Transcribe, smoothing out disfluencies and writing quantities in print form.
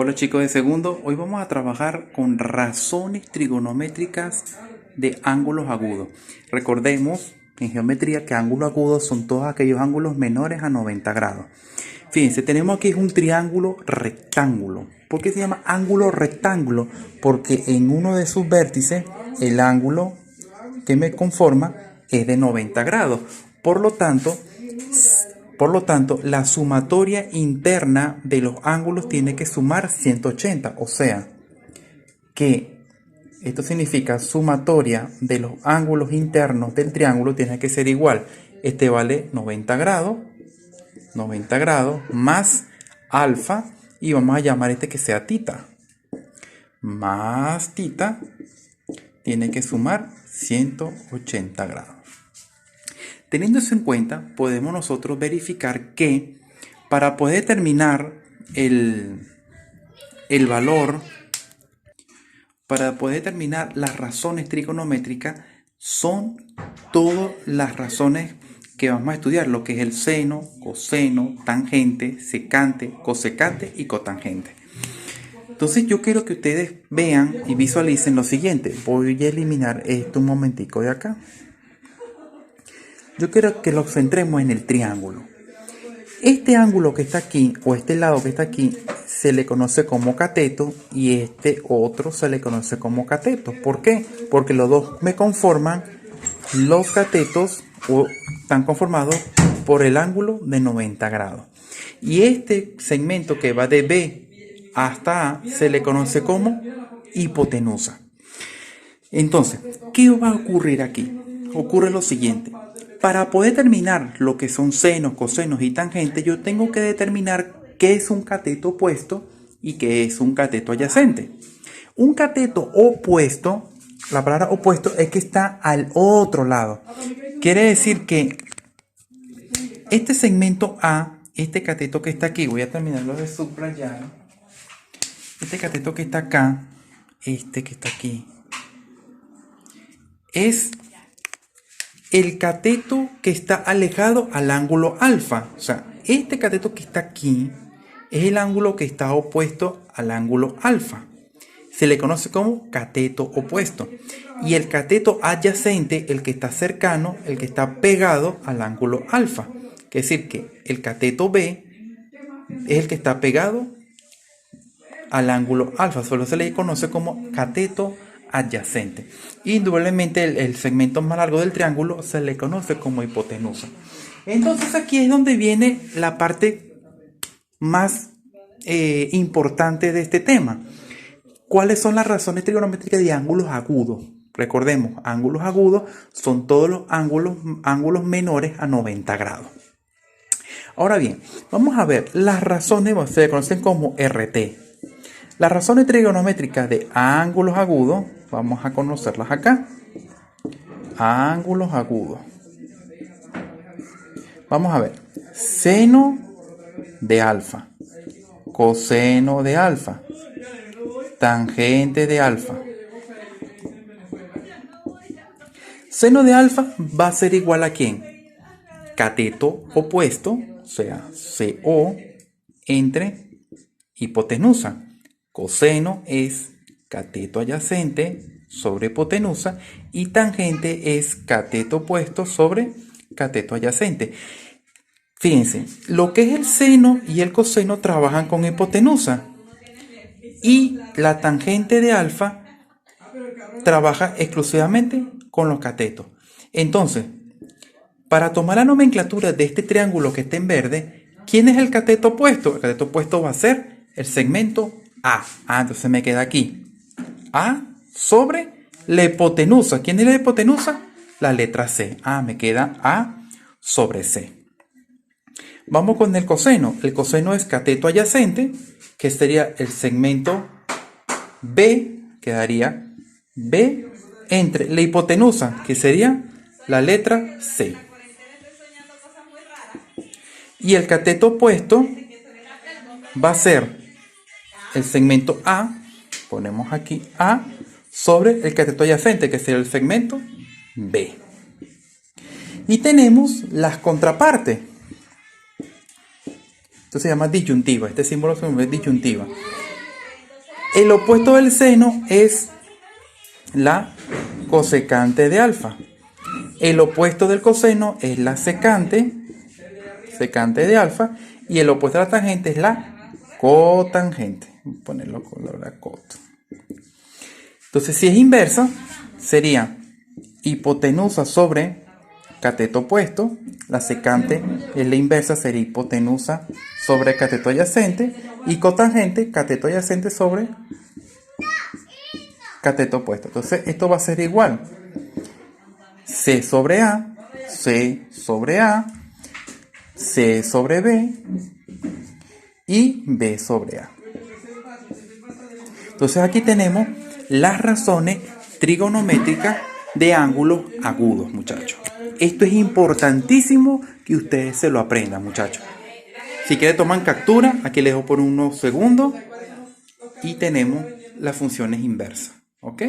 Hola chicos de segundo, hoy vamos a trabajar con razones trigonométricas de ángulos agudos. Recordemos en geometría que ángulos agudos son todos aquellos ángulos menores a 90 grados. Fíjense, tenemos aquí un triángulo rectángulo. ¿Por qué se llama ángulo rectángulo? Porque en uno de sus vértices el ángulo que me conforma es de 90 grados. Por lo tanto, la sumatoria interna de los ángulos tiene que sumar 180. O sea, que esto significa sumatoria de los ángulos internos del triángulo tiene que ser igual. Este vale 90 grados más alfa, y vamos a llamar este que sea tita. Más tita tiene que sumar 180 grados. Teniendo eso en cuenta, podemos nosotros verificar que para poder determinar el valor, para poder determinar las razones trigonométricas, son todas las razones que vamos a estudiar, lo que es el seno, coseno, tangente, secante, cosecante y cotangente. Entonces yo quiero que ustedes vean y visualicen lo siguiente. Voy a eliminar esto un momentico de acá. Yo quiero que lo centremos en el triángulo. Este ángulo que está aquí, o este lado que está aquí, se le conoce como cateto, y este otro se le conoce como cateto. ¿Por qué? Porque los dos me conforman, los catetos están conformados por el ángulo de 90 grados. Y este segmento que va de B hasta A se le conoce como hipotenusa. Entonces, ¿qué va a ocurrir aquí? Ocurre lo siguiente. Para poder determinar lo que son senos, cosenos y tangentes, yo tengo que determinar qué es un cateto opuesto y qué es un cateto adyacente. Un cateto opuesto, la palabra opuesto es que está al otro lado. Quiere decir que este segmento A, este cateto que está aquí, voy a terminarlo de subrayar. Este cateto que está acá, este que está aquí, es el cateto que está alejado al ángulo alfa. O sea, este cateto que está aquí es el ángulo que está opuesto al ángulo alfa. Se le conoce como cateto opuesto. Y el cateto adyacente, el que está cercano, el que está pegado al ángulo alfa. Es decir, que el cateto B es el que está pegado al ángulo alfa. Solo se le conoce como cateto adyacente. Indudablemente el segmento más largo del triángulo se le conoce como hipotenusa. Entonces aquí es donde viene la parte más importante de este tema. ¿Cuáles son las razones trigonométricas de ángulos agudos? Recordemos, ángulos agudos son todos los ángulos menores a 90 grados. Ahora bien, vamos a ver las razones, se le conocen como RT. Las razones trigonométricas de ángulos agudos, vamos a conocerlas acá. Ángulos agudos. Vamos a ver. Seno de alfa. Coseno de alfa. Tangente de alfa. Seno de alfa va a ser igual a ¿quién? Cateto opuesto, o sea, CO, entre hipotenusa. Coseno es cateto adyacente sobre hipotenusa, y tangente es cateto opuesto sobre cateto adyacente. Fíjense, lo que es el seno y el coseno trabajan con hipotenusa, y la tangente de alfa trabaja exclusivamente con los catetos. Entonces, para tomar la nomenclatura de este triángulo que está en verde, ¿quién es el cateto opuesto? El cateto opuesto va a ser el segmento A. Entonces me queda aquí A sobre la hipotenusa. ¿Quién es la hipotenusa? La letra C. Me queda A sobre C. Vamos con el coseno. El coseno es cateto adyacente, que sería el segmento B, quedaría B entre la hipotenusa, que sería la letra C. Y el cateto opuesto va a ser el segmento A, ponemos aquí A, sobre el cateto adyacente, que sería el segmento B. Y tenemos las contrapartes. Esto se llama disyuntiva. Este símbolo se llama disyuntiva. El opuesto del seno es la cosecante de alfa. El opuesto del coseno es la secante de alfa. Y el opuesto de la tangente es la cotangente. Voy a ponerlo color a cot. Entonces, si es inversa, sería hipotenusa sobre cateto opuesto. La secante es la inversa, sería hipotenusa sobre cateto adyacente. Y cotangente, cateto adyacente sobre cateto opuesto. Entonces, esto va a ser igual. C sobre A, C sobre A, C sobre B y B sobre A. Entonces, aquí tenemos las razones trigonométricas de ángulos agudos, muchachos. Esto es importantísimo que ustedes se lo aprendan, muchachos. Si quieren toman captura, aquí les dejo por unos segundos y tenemos las funciones inversas, ¿ok?